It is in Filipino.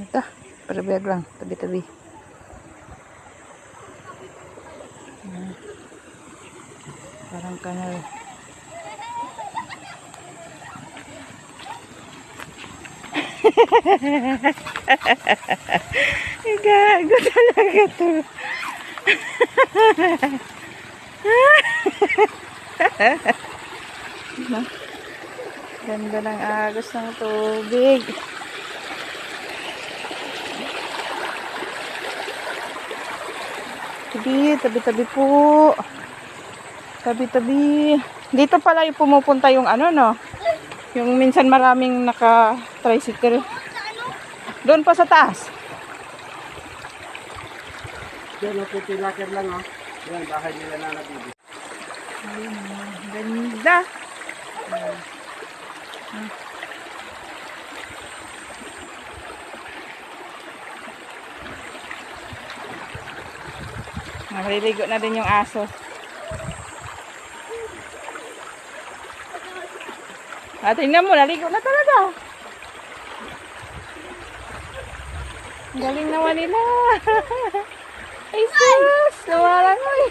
Ito, parabiyag lang, tabi-tabi. Parang kanal. Gago talaga to. Ganda ng agos ng tubig. Tabi-tabi po. Tabi-tabi. Dito pala yung pumupunta yung ano, no? Yung minsan maraming naka-tricycle. Doon pa sa taas. Diyan, pipilakir lang, oh. Yan, bahay nila na nabibig. Ayun, ganda. Nagliligo na din yung aso. Tingnan mo, naligo na talaga. Galing naman nila. Ay sus, lumalangoy.